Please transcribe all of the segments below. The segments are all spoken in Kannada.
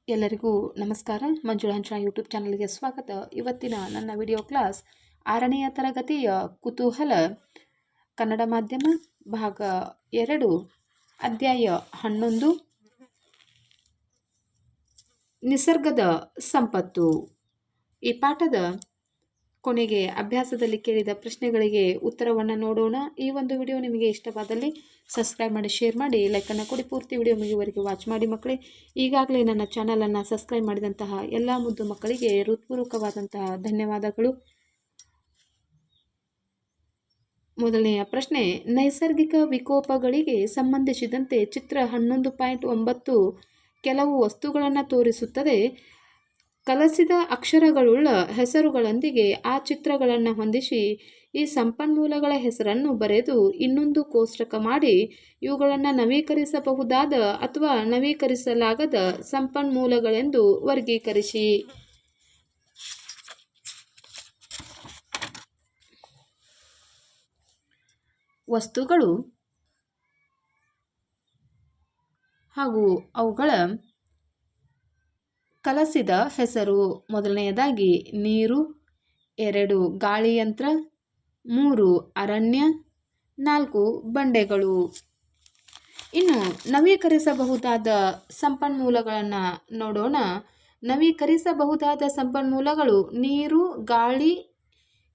ಎಲ್ಲರಿಗೂ ನಮಸ್ಕಾರ. ಮಂಜುಳಾ ಹಂಚನ ಯೂಟ್ಯೂಬ್ ಚಾನಲ್ಗೆ ಸ್ವಾಗತ. ಇವತ್ತಿನ ನನ್ನ ವಿಡಿಯೋ ಕ್ಲಾಸ್ 6ನೆಯ ತರಗತಿಯ ಕುತೂಹಲ ಕನ್ನಡ ಮಾಧ್ಯಮ ಭಾಗ 2 ಅಧ್ಯಾಯ 11 ನಿಸರ್ಗದ ಸಂಪತ್ತು. ಈ ಪಾಠದ ಕೊನೆಗೆ ಅಭ್ಯಾಸದಲ್ಲಿ ಕೇಳಿದ ಪ್ರಶ್ನೆಗಳಿಗೆ ಉತ್ತರವನ್ನು ನೋಡೋಣ. ಈ ಒಂದು ವಿಡಿಯೋ ನಿಮಗೆ ಇಷ್ಟವಾದಲ್ಲಿ ಸಬ್ಸ್ಕ್ರೈಬ್ ಮಾಡಿ, ಶೇರ್ ಮಾಡಿ, ಲೈಕನ್ನು ಕೊಡಿ. ಪೂರ್ತಿ ವಿಡಿಯೋ ಮುಗಿಯುವವರೆಗೆ ವಾಚ್ ಮಾಡಿ ಮಕ್ಕಳೇ. ಈಗಾಗಲೇ ನನ್ನ ಚಾನಲನ್ನು ಸಬ್ಸ್ಕ್ರೈಬ್ ಮಾಡಿದಂತಹ ಎಲ್ಲ ಮುದ್ದು ಮಕ್ಕಳಿಗೆ ಹೃತ್ಪೂರ್ವಕವಾದಂತಹ ಧನ್ಯವಾದಗಳು. ಮೊದಲನೆಯ ಪ್ರಶ್ನೆ, ನೈಸರ್ಗಿಕ ವಿಕೋಪಗಳಿಗೆ ಸಂಬಂಧಿಸಿದಂತೆ ಚಿತ್ರ 11.9 ಕೆಲವು ವಸ್ತುಗಳನ್ನು ತೋರಿಸುತ್ತದೆ. ಕಲಸಿದ ಅಕ್ಷರಗಳುಳ್ಳ ಹೆಸರುಗಳೊಂದಿಗೆ ಆ ಚಿತ್ರಗಳನ್ನು ಹೊಂದಿಸಿ ಈ ಸಂಪನ್ಮೂಲಗಳ ಹೆಸರನ್ನು ಬರೆದು ಇನ್ನೊಂದು ಕೋಷ್ಟಕ ಮಾಡಿ ಇವುಗಳನ್ನು ನವೀಕರಿಸಬಹುದಾದ ಅಥವಾ ನವೀಕರಿಸಲಾಗದ ಸಂಪನ್ಮೂಲಗಳೆಂದು ವರ್ಗೀಕರಿಸಿ. ವಸ್ತುಗಳು ಹಾಗೂ ಅವುಗಳ ಕಲಸಿದ ಹೆಸರು. ಮೊದಲನೆಯದಾಗಿ ನೀರು, 2 ಗಾಳಿಯಂತ್ರ, 3 ಅರಣ್ಯ, 4 ಬಂಡೆಗಳು. ಇನ್ನು ನವೀಕರಿಸಬಹುದಾದ ಸಂಪನ್ಮೂಲಗಳನ್ನು ನೋಡೋಣ. ನವೀಕರಿಸಬಹುದಾದ ಸಂಪನ್ಮೂಲಗಳು ನೀರು, ಗಾಳಿ,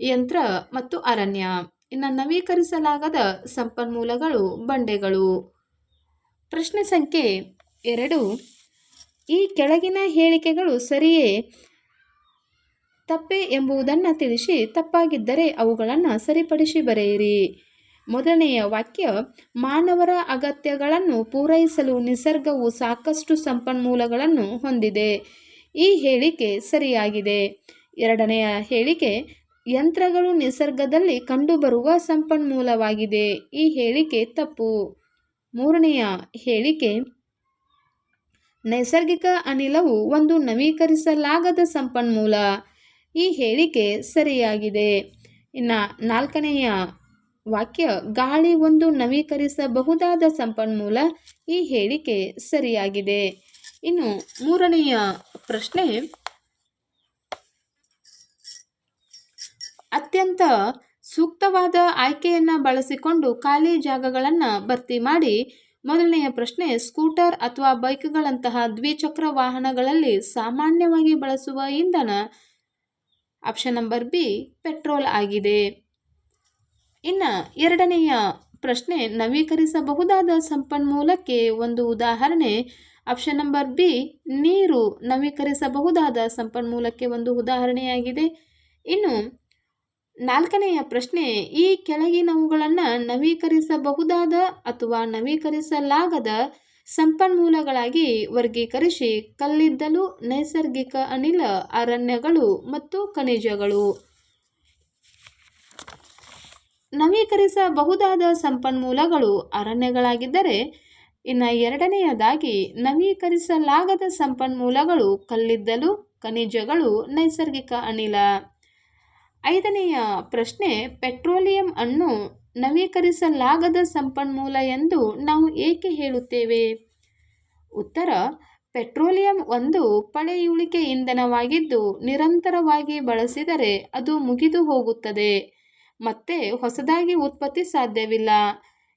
ಯಂತ್ರ ಮತ್ತು ಅರಣ್ಯ. ಇನ್ನು ನವೀಕರಿಸಲಾಗದ ಸಂಪನ್ಮೂಲಗಳು ಬಂಡೆಗಳು. ಪ್ರಶ್ನೆ ಸಂಖ್ಯೆ 2, ಈ ಕೆಳಗಿನ ಹೇಳಿಕೆಗಳು ಸರಿಯೇ ತಪ್ಪೇ ಎಂಬುದನ್ನು ತಿಳಿಸಿ, ತಪ್ಪಾಗಿದ್ದರೆ ಅವುಗಳನ್ನು ಸರಿಪಡಿಸಿ ಬರೆಯಿರಿ. ಮೊದಲನೆಯ ವಾಕ್ಯ, ಮಾನವರ ಅಗತ್ಯಗಳನ್ನು ಪೂರೈಸಲು ನಿಸರ್ಗವು ಸಾಕಷ್ಟು ಸಂಪನ್ಮೂಲಗಳನ್ನು ಹೊಂದಿದೆ. ಈ ಹೇಳಿಕೆ ಸರಿಯಾಗಿದೆ. ಎರಡನೆಯ ಹೇಳಿಕೆ, ಯಂತ್ರಗಳು ನಿಸರ್ಗದಲ್ಲಿ ಕಂಡುಬರುವ ಸಂಪನ್ಮೂಲವಾಗಿದೆ. ಈ ಹೇಳಿಕೆ ತಪ್ಪು. ಮೂರನೆಯ ಹೇಳಿಕೆ, ನೈಸರ್ಗಿಕ ಅನಿಲವು ಒಂದು ನವೀಕರಿಸಲಾಗದ ಸಂಪನ್ಮೂಲ. ಈ ಹೇಳಿಕೆ ಸರಿಯಾಗಿದೆ. ಇನ್ನು ನಾಲ್ಕನೆಯ ವಾಕ್ಯ, ಗಾಳಿ ಒಂದು ನವೀಕರಿಸಬಹುದಾದ ಸಂಪನ್ಮೂಲ. ಈ ಹೇಳಿಕೆ ಸರಿಯಾಗಿದೆ. ಇನ್ನು ಮೂರನೆಯ ಪ್ರಶ್ನೆ, ಅತ್ಯಂತ ಸೂಕ್ತವಾದ ಆಯ್ಕೆಯನ್ನು ಬಳಸಿಕೊಂಡು ಖಾಲಿ ಜಾಗಗಳನ್ನು ಭರ್ತಿ ಮಾಡಿ. ಮೊದಲನೆಯ ಪ್ರಶ್ನೆ, ಸ್ಕೂಟರ್ ಅಥವಾ ಬೈಕ್ಗಳಂತಹ ದ್ವಿಚಕ್ರ ವಾಹನಗಳಲ್ಲಿ ಸಾಮಾನ್ಯವಾಗಿ ಬಳಸುವ ಇಂಧನ ಆಪ್ಷನ್ ನಂಬರ್ ಬಿ ಪೆಟ್ರೋಲ್ ಆಗಿದೆ. ಇನ್ನು ಎರಡನೆಯ ಪ್ರಶ್ನೆ, ನವೀಕರಿಸಬಹುದಾದ ಸಂಪನ್ಮೂಲಕ್ಕೆ ಒಂದು ಉದಾಹರಣೆ ಆಪ್ಷನ್ ನಂಬರ್ ಬಿ ನೀರು ನವೀಕರಿಸಬಹುದಾದ ಸಂಪನ್ಮೂಲಕ್ಕೆ ಒಂದು ಉದಾಹರಣೆಯಾಗಿದೆ. ಇನ್ನು ನಾಲ್ಕನೆಯ ಪ್ರಶ್ನೆ, ಈ ಕೆಳಗಿನವುಗಳನ್ನು ನವೀಕರಿಸಬಹುದಾದ ಅಥವಾ ನವೀಕರಿಸಲಾಗದ ಸಂಪನ್ಮೂಲಗಳಾಗಿ ವರ್ಗೀಕರಿಸಿ. ಕಲ್ಲಿದ್ದಲು, ನೈಸರ್ಗಿಕ ಅನಿಲ, ಅರಣ್ಯಗಳು ಮತ್ತು ಖನಿಜಗಳು. ನವೀಕರಿಸಬಹುದಾದ ಸಂಪನ್ಮೂಲಗಳು ಅರಣ್ಯಗಳಾಗಿದ್ದರೆ, ಇನ್ನು ಎರಡನೆಯದಾಗಿ ನವೀಕರಿಸಲಾಗದ ಸಂಪನ್ಮೂಲಗಳು ಕಲ್ಲಿದ್ದಲು, ಖನಿಜಗಳು, ನೈಸರ್ಗಿಕ ಅನಿಲ. ಐದನೆಯ ಪ್ರಶ್ನೆ, ಪೆಟ್ರೋಲಿಯಂ ಅನ್ನು ನವೀಕರಿಸಲಾಗದ ಸಂಪನ್ಮೂಲ ಎಂದು ನಾವು ಏಕೆ ಹೇಳುತ್ತೇವೆ? ಉತ್ತರ, ಪೆಟ್ರೋಲಿಯಂ ಒಂದು ಪಳೆಯುಳಿಕೆ ಇಂಧನವಾಗಿದ್ದು ನಿರಂತರವಾಗಿ ಬಳಸಿದರೆ ಅದು ಮುಗಿದು ಹೋಗುತ್ತದೆ. ಮತ್ತೆ ಹೊಸದಾಗಿ ಉತ್ಪತ್ತಿ ಸಾಧ್ಯವಿಲ್ಲ,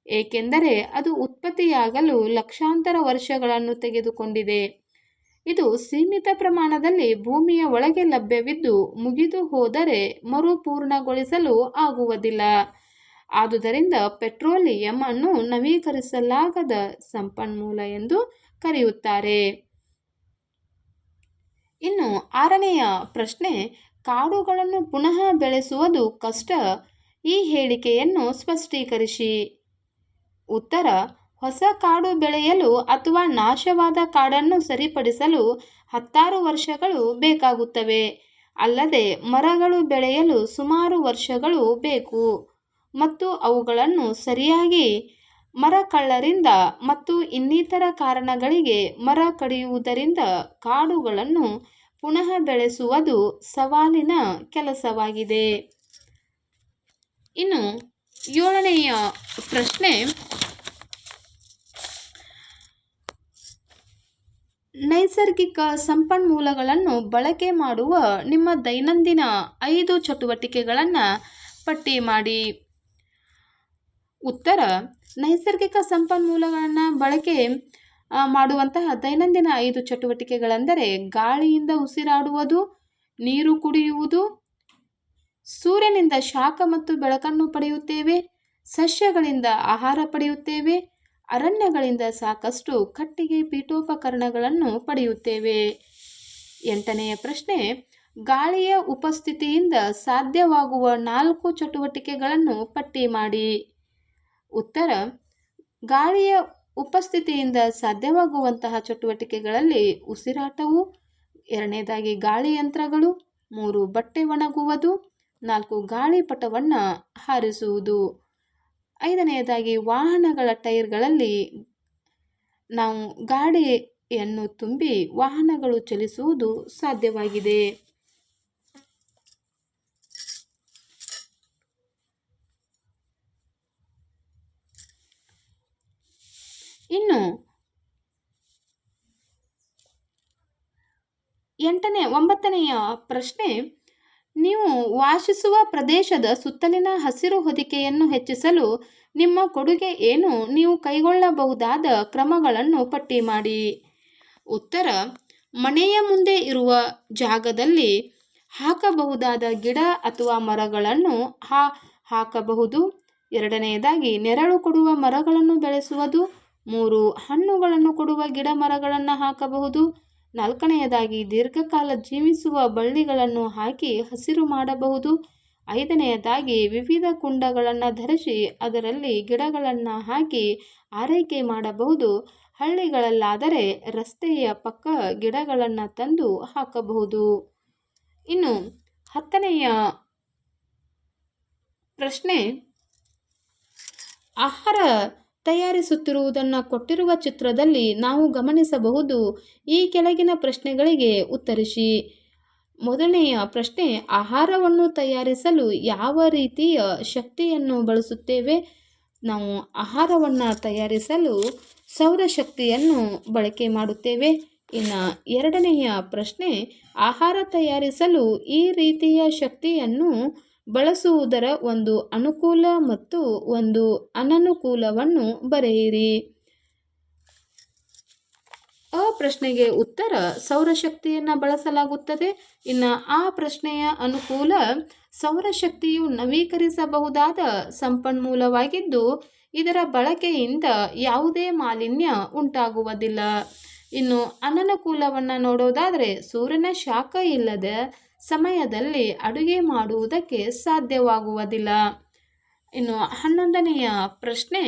ಏಕೆಂದರೆ ಅದು ಉತ್ಪತ್ತಿಯಾಗಲು ಲಕ್ಷಾಂತರ ವರ್ಷಗಳನ್ನು ತೆಗೆದುಕೊಂಡಿದೆ. ಇದು ಸೀಮಿತ ಪ್ರಮಾಣದಲ್ಲಿ ಭೂಮಿಯ ಒಳಗೆ ಲಭ್ಯವಿದ್ದು ಮುಗಿದು ಹೋದರೆ ಮರುಪೂರ್ಣಗೊಳಿಸಲು ಆಗುವುದಿಲ್ಲ. ಆದುದರಿಂದ ಪೆಟ್ರೋಲಿಯಂ ಅನ್ನು ನವೀಕರಿಸಲಾಗದ ಸಂಪನ್ಮೂಲ ಎಂದು ಕರೆಯುತ್ತಾರೆ. ಇನ್ನು ಆರನೆಯ ಪ್ರಶ್ನೆ, ಕಾಡುಗಳನ್ನು ಪುನಃ ಬೆಳೆಸುವುದು ಕಷ್ಟ. ಈ ಹೇಳಿಕೆಯನ್ನು ಸ್ಪಷ್ಟೀಕರಿಸಿ. ಉತ್ತರ, ಹೊಸ ಕಾಡು ಬೆಳೆಯಲು ಅಥವಾ ನಾಶವಾದ ಕಾಡನ್ನು ಸರಿಪಡಿಸಲು 10 ವರ್ಷಗಳು ಬೇಕಾಗುತ್ತವೆ. ಅಲ್ಲದೆ ಮರಗಳು ಬೆಳೆಯಲು ಸುಮಾರು ವರ್ಷಗಳು ಬೇಕು ಮತ್ತು ಅವುಗಳನ್ನು ಸರಿಯಾಗಿ ಮರ ಕಳ್ಳರಿಂದ ಮತ್ತು ಇನ್ನಿತರ ಕಾರಣಗಳಿಗೆ ಮರ ಕಡಿಯುವುದರಿಂದ ಕಾಡುಗಳನ್ನು ಪುನಃ ಬೆಳೆಸುವುದು ಸವಾಲಿನ ಕೆಲಸವಾಗಿದೆ. ಇನ್ನು ಏಳನೆಯ ಪ್ರಶ್ನೆ, ನೈಸರ್ಗಿಕ ಸಂಪನ್ಮೂಲಗಳನ್ನು ಬಳಕೆ ಮಾಡುವ ನಿಮ್ಮ ದೈನಂದಿನ 5 ಚಟುವಟಿಕೆಗಳನ್ನು ಪಟ್ಟಿ ಮಾಡಿ. ಉತ್ತರ: ನೈಸರ್ಗಿಕ ಸಂಪನ್ಮೂಲಗಳನ್ನು ಬಳಕೆ ಮಾಡುವಂತಹ ದೈನಂದಿನ 5 ಚಟುವಟಿಕೆಗಳೆಂದರೆ ಗಾಳಿಯಿಂದ ಉಸಿರಾಡುವುದು, ನೀರು ಕುಡಿಯುವುದು, ಸೂರ್ಯನಿಂದ ಶಾಖ ಮತ್ತು ಬೆಳಕನ್ನು ಪಡೆಯುತ್ತೇವೆ, ಸಸ್ಯಗಳಿಂದ ಆಹಾರ ಪಡೆಯುತ್ತೇವೆ, ಅರಣ್ಯಗಳಿಂದ ಸಾಕಷ್ಟು ಕಟ್ಟಿಗೆ ಪೀಠೋಪಕರಣಗಳನ್ನು ಪಡೆಯುತ್ತೇವೆ. 8ನೆಯ ಪ್ರಶ್ನೆ: ಗಾಳಿಯ ಉಪಸ್ಥಿತಿಯಿಂದ ಸಾಧ್ಯವಾಗುವ 4 ಚಟುವಟಿಕೆಗಳನ್ನು ಪಟ್ಟಿ ಮಾಡಿ. ಉತ್ತರ: ಗಾಳಿಯ ಉಪಸ್ಥಿತಿಯಿಂದ ಸಾಧ್ಯವಾಗುವಂತಹ ಚಟುವಟಿಕೆಗಳಲ್ಲಿ ಉಸಿರಾಟವು, 2ನೇದಾಗಿ ಗಾಳಿಯಂತ್ರಗಳು, 3 ಬಟ್ಟೆ ಒಣಗುವುದು, 4 ಗಾಳಿಪಟವನ್ನು ಹಾರಿಸುವುದು, 5ನೇದಾಗಿ ವಾಹನಗಳ ಟೈರ್ಗಳಲ್ಲಿ ನಾವು ಗಾಳಿಯನ್ನು ತುಂಬಿ ವಾಹನಗಳು ಚಲಿಸುವುದು ಸಾಧ್ಯವಾಗಿದೆ. ಇನ್ನು 9ನೆಯ ಪ್ರಶ್ನೆ: ನೀವು ವಾಸಿಸುವ ಪ್ರದೇಶದ ಸುತ್ತಲಿನ ಹಸಿರು ಹೊದಿಕೆಯನ್ನು ಹೆಚ್ಚಿಸಲು ನಿಮ್ಮ ಕೊಡುಗೆ ಏನು? ನೀವು ಕೈಗೊಳ್ಳಬಹುದಾದ ಕ್ರಮಗಳನ್ನು ಪಟ್ಟಿ ಮಾಡಿ. ಉತ್ತರ: ಮನೆಯ ಮುಂದೆ ಇರುವ ಜಾಗದಲ್ಲಿ ಹಾಕಬಹುದಾದ ಗಿಡ ಅಥವಾ ಮರಗಳನ್ನು ಹಾಕಬಹುದು. 2ನೇದಾಗಿ ನೆರಳು ಕೊಡುವ ಮರಗಳನ್ನು ಬೆಳೆಸುವುದು. 3 ಹಣ್ಣುಗಳನ್ನು ಕೊಡುವ ಗಿಡ ಮರಗಳನ್ನು ಹಾಕಬಹುದು. 4ನೇದಾಗಿ ದೀರ್ಘಕಾಲ ಜೀವಿಸುವ ಬಳ್ಳಿಗಳನ್ನು ಹಾಕಿ ಹಸಿರು ಮಾಡಬಹುದು. 5ನೇದಾಗಿ ವಿವಿಧ ಕುಂಡಗಳನ್ನು ಧರಿಸಿ ಅದರಲ್ಲಿ ಗಿಡಗಳನ್ನು ಹಾಕಿ ಆರೈಕೆ ಮಾಡಬಹುದು. ಹಳ್ಳಿಗಳಲ್ಲಾದರೆ ರಸ್ತೆಯ ಪಕ್ಕ ಗಿಡಗಳನ್ನು ತಂದು ಹಾಕಬಹುದು. ಇನ್ನು 10ನೆಯ ಪ್ರಶ್ನೆ: ಆಹಾರ ತಯಾರಿಸುತ್ತಿರುವುದನ್ನು ಕೊಟ್ಟಿರುವ ಚಿತ್ರದಲ್ಲಿ ನಾವು ಗಮನಿಸಬಹುದು. ಈ ಕೆಳಗಿನ ಪ್ರಶ್ನೆಗಳಿಗೆ ಉತ್ತರಿಸಿ. 1ನೆಯ ಪ್ರಶ್ನೆ: ಆಹಾರವನ್ನು ತಯಾರಿಸಲು ಯಾವ ರೀತಿಯ ಶಕ್ತಿಯನ್ನು ಬಳಸುತ್ತೇವೆ? ನಾವು ಆಹಾರವನ್ನು ತಯಾರಿಸಲು ಸೌರಶಕ್ತಿಯನ್ನು ಬಳಕೆ ಮಾಡುತ್ತೇವೆ. ಇನ್ನು 2ನೆಯ ಪ್ರಶ್ನೆ: ಆಹಾರ ತಯಾರಿಸಲು ಈ ರೀತಿಯ ಶಕ್ತಿಯನ್ನು ಬಳಸುವುದರ ಒಂದು ಅನುಕೂಲ ಮತ್ತು ಒಂದು ಅನನುಕೂಲವನ್ನು ಬರೆಯಿರಿ. ಅ ಪ್ರಶ್ನೆಗೆ ಉತ್ತರ: ಸೌರಶಕ್ತಿಯನ್ನು ಬಳಸಲಾಗುತ್ತದೆ. ಇನ್ನು ಆ ಪ್ರಶ್ನೆಯ ಅನುಕೂಲ: ಸೌರಶಕ್ತಿಯು ನವೀಕರಿಸಬಹುದಾದ ಸಂಪನ್ಮೂಲವಾಗಿದ್ದು ಇದರ ಬಳಕೆಯಿಂದ ಯಾವುದೇ ಮಾಲಿನ್ಯ ಉಂಟಾಗುವುದಿಲ್ಲ. ಇನ್ನು ಅನನುಕೂಲವನ್ನು ನೋಡೋದಾದರೆ ಸೂರ್ಯನ ಶಾಖ ಇಲ್ಲದ ಸಮಯದಲ್ಲಿ ಅಡುಗೆ ಮಾಡುವುದಕ್ಕೆ ಸಾಧ್ಯವಾಗುವುದಿಲ್ಲ. ಇನ್ನು 11ನೆಯ ಪ್ರಶ್ನೆ: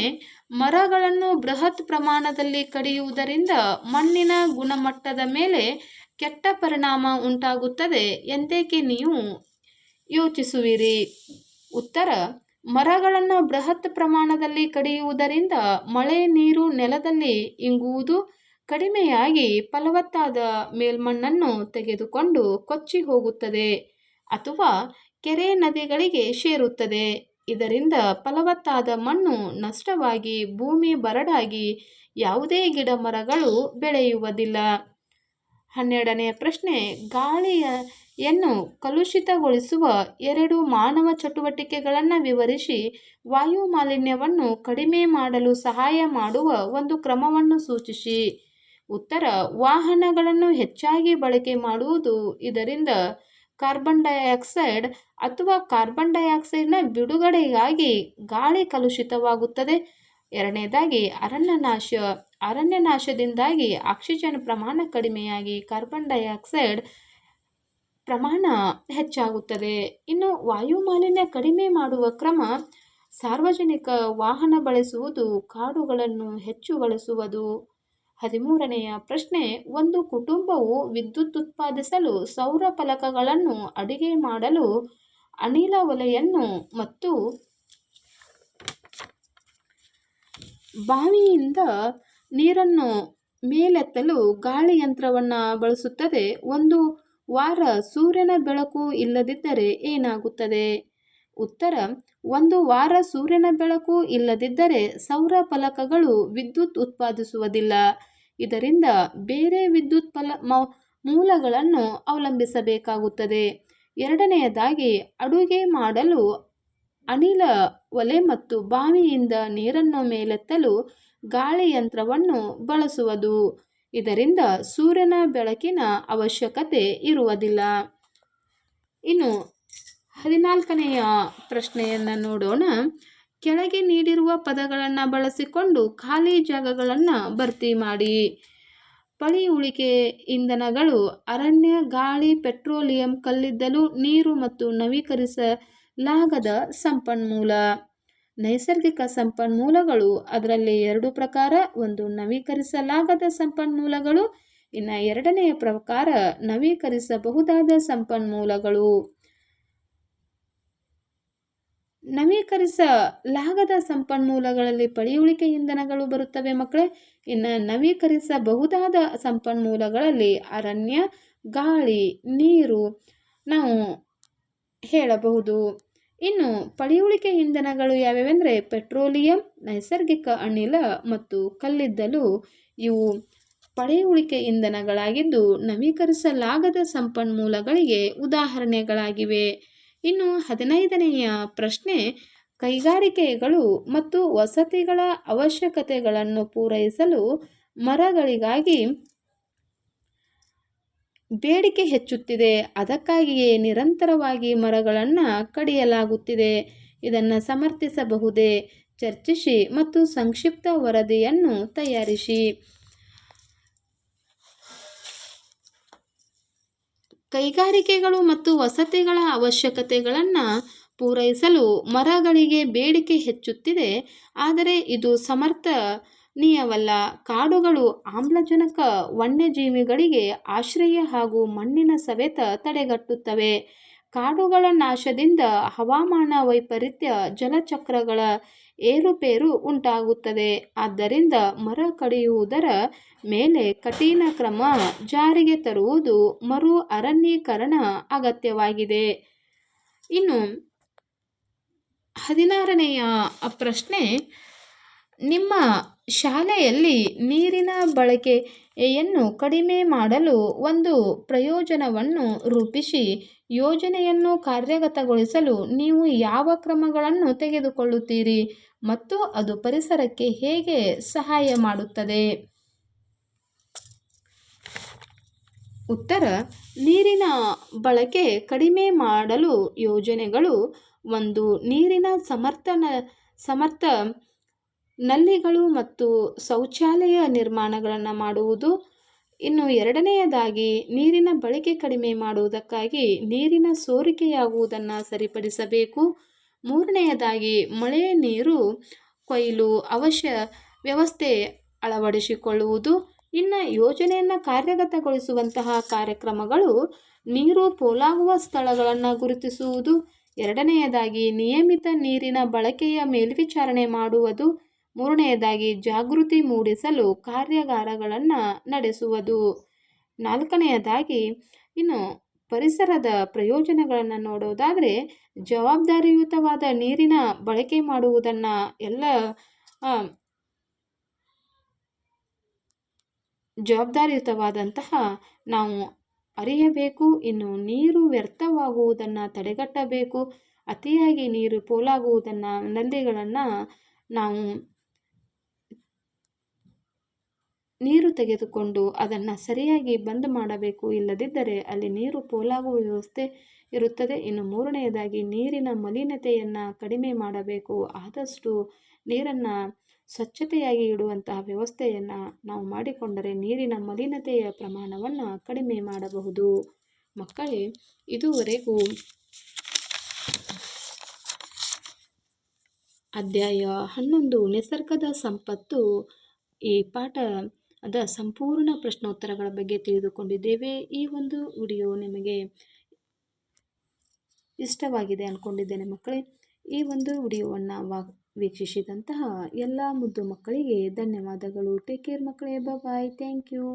ಮರಗಳನ್ನು ಬೃಹತ್ ಪ್ರಮಾಣದಲ್ಲಿ ಕಡಿಯುವುದರಿಂದ ಮಣ್ಣಿನ ಗುಣಮಟ್ಟದ ಮೇಲೆ ಕೆಟ್ಟ ಪರಿಣಾಮ ಉಂಟಾಗುತ್ತದೆ ಎಂದೇಕೆ ನೀವು ಯೋಚಿಸುವಿರಿ? ಉತ್ತರ: ಮರಗಳನ್ನು ಬೃಹತ್ ಪ್ರಮಾಣದಲ್ಲಿ ಕಡಿಯುವುದರಿಂದ ಮಳೆ ನೀರು ನೆಲದಲ್ಲಿ ಇಂಗುವುದು ಕಡಿಮೆಯಾಗಿ ಫಲವತ್ತಾದ ಮೇಲ್ಮಣ್ಣನ್ನು ತೆಗೆದುಕೊಂಡು ಕೊಚ್ಚಿ ಹೋಗುತ್ತದೆ ಅಥವಾ ಕೆರೆ ನದಿಗಳಿಗೆ ಸೇರುತ್ತದೆ. ಇದರಿಂದ ಫಲವತ್ತಾದ ಮಣ್ಣು ನಷ್ಟವಾಗಿ ಭೂಮಿ ಬರಡಾಗಿ ಯಾವುದೇ ಗಿಡ ಮರಗಳು ಬೆಳೆಯುವುದಿಲ್ಲ. 12ನೆಯ ಪ್ರಶ್ನೆ: ಗಾಳಿಯನ್ನು ಕಲುಷಿತಗೊಳಿಸುವ 2 ಮಾನವ ಚಟುವಟಿಕೆಗಳನ್ನು ವಿವರಿಸಿ. ವಾಯು ಮಾಲಿನ್ಯವನ್ನು ಕಡಿಮೆ ಮಾಡಲು ಸಹಾಯ ಮಾಡುವ ಒಂದು ಕ್ರಮವನ್ನು ಸೂಚಿಸಿ. ಉತ್ತರ: ವಾಹನಗಳನ್ನು ಹೆಚ್ಚಾಗಿ ಬಳಕೆ ಮಾಡುವುದು. ಇದರಿಂದ ಕಾರ್ಬನ್ ಡೈಆಕ್ಸೈಡ್ ಅಥವಾ ಕಾರ್ಬನ್ ಡೈಆಕ್ಸೈಡ್ನ ಬಿಡುಗಡೆಯಾಗಿ ಗಾಳಿ ಕಲುಷಿತವಾಗುತ್ತದೆ. 2ನೇದಾಗಿ ಅರಣ್ಯನಾಶದಿಂದಾಗಿ ಆಕ್ಸಿಜನ್ ಪ್ರಮಾಣ ಕಡಿಮೆಯಾಗಿ ಕಾರ್ಬನ್ ಡೈಆಕ್ಸೈಡ್ ಪ್ರಮಾಣ ಹೆಚ್ಚಾಗುತ್ತದೆ. ಇನ್ನು ವಾಯು ಮಾಲಿನ್ಯ ಕಡಿಮೆ ಮಾಡುವ ಕ್ರಮ: ಸಾರ್ವಜನಿಕ ವಾಹನ ಬಳಸುವುದು, ಕಾಡುಗಳನ್ನು ಹೆಚ್ಚು ಬಳಸುವುದು. 13ನೆಯ ಪ್ರಶ್ನೆ: ಒಂದು ಕುಟುಂಬವು ವಿದ್ಯುತ್ ಉತ್ಪಾದಿಸಲು ಸೌರ ಫಲಕಗಳನ್ನು, ಅಡುಗೆ ಮಾಡಲು ಅನಿಲ ಒಲೆಯನ್ನು ಮತ್ತು ಬಾವಿಯಿಂದ ನೀರನ್ನು ಮೇಲೆತ್ತಲು ಗಾಳಿಯಂತ್ರವನ್ನು ಬಳಸುತ್ತದೆ. ಒಂದು ವಾರ ಸೂರ್ಯನ ಬೆಳಕು ಇಲ್ಲದಿದ್ದರೆ ಏನಾಗುತ್ತದೆ? ಉತ್ತರ: ಒಂದು ವಾರ ಸೂರ್ಯನ ಬೆಳಕು ಇಲ್ಲದಿದ್ದರೆ ಸೌರ ಫಲಕಗಳು ವಿದ್ಯುತ್ ಉತ್ಪಾದಿಸುವುದಿಲ್ಲ. ಇದರಿಂದ ಬೇರೆ ವಿದ್ಯುತ್ ಮೂಲಗಳನ್ನು ಅವಲಂಬಿಸಬೇಕಾಗುತ್ತದೆ. ಎರಡನೆಯದಾಗಿ ಅಡುಗೆ ಮಾಡಲು ಅನಿಲ ಒಲೆ ಮತ್ತು ಬಾವಿಯಿಂದ ನೀರನ್ನು ಮೇಲೆತ್ತಲು ಗಾಳಿ ಯಂತ್ರವನ್ನು ಬಳಸುವುದು. ಇದರಿಂದ ಸೂರ್ಯನ ಬೆಳಕಿನ ಅವಶ್ಯಕತೆ ಇರುವುದಿಲ್ಲ. ಇನ್ನು 14ನೆಯ ಪ್ರಶ್ನೆಯನ್ನು ನೋಡೋಣ. ಕೆಳಗೆ ನೀಡಿರುವ ಪದಗಳನ್ನು ಬಳಸಿಕೊಂಡು ಖಾಲಿ ಜಾಗಗಳನ್ನು ಭರ್ತಿ ಮಾಡಿ. ಪಳಿಯುಳಿಕೆ ಇಂಧನಗಳು ಅರಣ್ಯ, ಗಾಳಿ, ಪೆಟ್ರೋಲಿಯಂ, ಕಲ್ಲಿದ್ದಲು, ನೀರು ಮತ್ತು ನವೀಕರಿಸಲಾಗದ ಸಂಪನ್ಮೂಲ. ನೈಸರ್ಗಿಕ ಸಂಪನ್ಮೂಲಗಳು ಅದರಲ್ಲಿ 2 ಪ್ರಕಾರ. ಒಂದು ನವೀಕರಿಸಲಾಗದ ಸಂಪನ್ಮೂಲಗಳು, ಇನ್ನು ಎರಡನೆಯ ಪ್ರಕಾರ ನವೀಕರಿಸಬಹುದಾದ ಸಂಪನ್ಮೂಲಗಳು. ನವೀಕರಿಸಲಾಗದ ಸಂಪನ್ಮೂಲಗಳಲ್ಲಿ ಪಳಿಯುಳಿಕೆ ಇಂಧನಗಳು ಬರುತ್ತವೆ ಮಕ್ಕಳೇ. ಇನ್ನು ನವೀಕರಿಸಬಹುದಾದ ಸಂಪನ್ಮೂಲಗಳಲ್ಲಿ ಅರಣ್ಯ, ಗಾಳಿ, ನೀರು ನಾವು ಹೇಳಬಹುದು. ಇನ್ನು ಪಳಿಯುಳಿಕೆ ಇಂಧನಗಳು ಯಾವ್ಯಾವೆಂದರೆ ಪೆಟ್ರೋಲಿಯಂ, ನೈಸರ್ಗಿಕ ಅನಿಲ ಮತ್ತು ಕಲ್ಲಿದ್ದಲು. ಇವು ಪಳೆಯುಳಿಕೆ ಇಂಧನಗಳಾಗಿದ್ದು ನವೀಕರಿಸಲಾಗದ ಸಂಪನ್ಮೂಲಗಳಿಗೆ ಉದಾಹರಣೆಗಳಾಗಿವೆ. ಇನ್ನು 15ನೆಯ ಪ್ರಶ್ನೆ, ಕೈಗಾರಿಕೆಗಳು ಮತ್ತು ವಸತಿಗಳ ಅವಶ್ಯಕತೆಗಳನ್ನು ಪೂರೈಸಲು ಮರಗಳಿಗಾಗಿ ಬೇಡಿಕೆ ಹೆಚ್ಚುತ್ತಿದೆ. ಅದಕ್ಕಾಗಿಯೇ ನಿರಂತರವಾಗಿ ಮರಗಳನ್ನು ಕಡಿಯಲಾಗುತ್ತಿದೆ. ಇದನ್ನು ಸಮರ್ಥಿಸಬಹುದೇ? ಚರ್ಚಿಸಿ ಮತ್ತು ಸಂಕ್ಷಿಪ್ತ ವರದಿಯನ್ನು ತಯಾರಿಸಿ. ಕೈಗಾರಿಕೆಗಳು ಮತ್ತು ವಸತಿಗಳ ಅವಶ್ಯಕತೆಗಳನ್ನು ಪೂರೈಸಲು ಮರಗಳಿಗೆ ಬೇಡಿಕೆ ಹೆಚ್ಚುತ್ತಿದೆ. ಆದರೆ ಇದು ಸಮರ್ಥನೀಯವಲ್ಲ. ಕಾಡುಗಳು ಆಮ್ಲಜನಕ, ವನ್ಯಜೀವಿಗಳಿಗೆ ಆಶ್ರಯ ಹಾಗೂ ಮಣ್ಣಿನ ಸವೆತ ತಡೆಗಟ್ಟುತ್ತವೆ. ಕಾಡುಗಳ ನಾಶದಿಂದ ಹವಾಮಾನ ವೈಪರೀತ್ಯ, ಜಲಚಕ್ರಗಳ ಏರುಪೇರು ಉಂಟಾಗುತ್ತದೆ. ಆದ್ದರಿಂದ ಮರ ಕಡಿಯುವುದರ ಮೇಲೆ ಕಠಿಣ ಕ್ರಮ ಜಾರಿಗೆ ತರುವುದು ಮರು ಅರಣ್ಯೀಕರಣ ಅಗತ್ಯವಾಗಿದೆ. ಇನ್ನು 16ನೆಯ ಪ್ರಶ್ನೆ, ನಿಮ್ಮ ಶಾಲೆಯಲ್ಲಿ ನೀರಿನ ಬಳಕೆಯನ್ನು ಕಡಿಮೆ ಮಾಡಲು ಒಂದು ಪ್ರಯೋಜನವನ್ನು ರೂಪಿಸಿ. ಯೋಜನೆಯನ್ನು ಕಾರ್ಯಗತಗೊಳಿಸಲು ನೀವು ಯಾವ ಕ್ರಮಗಳನ್ನು ತೆಗೆದುಕೊಳ್ಳುತ್ತೀರಿ ಮತ್ತು ಅದು ಪರಿಸರಕ್ಕೆ ಹೇಗೆ ಸಹಾಯ ಮಾಡುತ್ತದೆ? ಉತ್ತರ: ನೀರಿನ ಬಳಕೆ ಕಡಿಮೆ ಮಾಡಲು ಯೋಜನೆಗಳು. ಒಂದು, ನೀರಿನ ಸಮರ್ಥ ನಲ್ಲಿಗಳು ಮತ್ತು ಶೌಚಾಲಯ ನಿರ್ಮಾಣಗಳನ್ನು ಮಾಡುವುದು. ಇನ್ನು ಎರಡನೆಯದಾಗಿ, ನೀರಿನ ಬಳಕೆ ಕಡಿಮೆ ಮಾಡುವುದಕ್ಕಾಗಿ ನೀರಿನ ಸೋರಿಕೆಯಾಗುವುದನ್ನು ಸರಿಪಡಿಸಬೇಕು. ಮೂರನೆಯದಾಗಿ, ಮಳೆ ನೀರು ಕೊಯ್ಲು ವ್ಯವಸ್ಥೆ ಅಳವಡಿಸಿಕೊಳ್ಳುವುದು. ಇನ್ನು ಯೋಜನೆಯನ್ನು ಕಾರ್ಯಗತಗೊಳಿಸುವಂತಹ ಕಾರ್ಯಕ್ರಮಗಳು: ನೀರು ಪೋಲಾಗುವ ಸ್ಥಳಗಳನ್ನು ಗುರುತಿಸುವುದು. ಎರಡನೆಯದಾಗಿ, ನಿಯಮಿತ ನೀರಿನ ಬಳಕೆಯ ಮೇಲ್ವಿಚಾರಣೆ ಮಾಡುವುದು. ಮೂರನೆಯದಾಗಿ, ಜಾಗೃತಿ ಮೂಡಿಸಲು ಕಾರ್ಯಾಗಾರಗಳನ್ನು ನಡೆಸುವುದು. ನಾಲ್ಕನೆಯದಾಗಿ, ಇನ್ನು ಪರಿಸರದ ಪ್ರಯೋಜನಗಳನ್ನು ನೋಡೋದಾದರೆ, ಜವಾಬ್ದಾರಿಯುತವಾದ ನೀರಿನ ಬಳಕೆ ಮಾಡುವುದನ್ನು ಜವಾಬ್ದಾರಿಯುತವಾದಂತಹ ನಾವು ಅರಿಯಬೇಕು. ಇನ್ನು ನೀರು ವ್ಯರ್ಥವಾಗುವುದನ್ನು ತಡೆಗಟ್ಟಬೇಕು. ಅತಿಯಾಗಿ ನೀರು ಪೋಲಾಗುವುದನ್ನು, ನಲ್ಲಿಗಳನ್ನು ನಾವು ನೀರು ತೆಗೆದುಕೊಂಡು ಅದನ್ನು ಸರಿಯಾಗಿ ಬಂದ್ ಮಾಡಬೇಕು. ಇಲ್ಲದಿದ್ದರೆ ಅಲ್ಲಿ ನೀರು ಪೋಲಾಗುವ ವ್ಯವಸ್ಥೆ ಇರುತ್ತದೆ. ಇನ್ನು ಮೂರನೆಯದಾಗಿ, ನೀರಿನ ಮಲಿನತೆಯನ್ನು ಕಡಿಮೆ ಮಾಡಬೇಕು. ಆದಷ್ಟು ನೀರನ್ನು ಸ್ವಚ್ಛತೆಯಾಗಿ ಇಡುವಂತಹ ವ್ಯವಸ್ಥೆಯನ್ನು ನಾವು ಮಾಡಿಕೊಂಡರೆ ನೀರಿನ ಮಲಿನತೆಯ ಪ್ರಮಾಣವನ್ನು ಕಡಿಮೆ ಮಾಡಬಹುದು. ಮಕ್ಕಳೇ, ಇದುವರೆಗೂ ಅಧ್ಯಾಯ 11 ನಿಸರ್ಗದ ಸಂಪತ್ತು ಈ ಪಾಠದ ಸಂಪೂರ್ಣ ಪ್ರಶ್ನೋತ್ತರಗಳ ಬಗ್ಗೆ ತಿಳಿದುಕೊಂಡಿದ್ದೇವೆ. ಈ ಒಂದು ವಿಡಿಯೋ ನಿಮಗೆ ಇಷ್ಟವಾಗಿದೆ ಅಂದ್ಕೊಂಡಿದ್ದೇನೆ ಮಕ್ಕಳೇ. ಈ ಒಂದು ವಿಡಿಯೋವನ್ನು ವೀಕ್ಷಿಸಿದಂತಹ ಎಲ್ಲ ಮುದ್ದು ಮಕ್ಕಳಿಗೆ ಧನ್ಯವಾದಗಳು. ಟೇಕ್ ಕೇರ್ ಮಕ್ಕಳೇ. ಬಾಯ್. Thank you.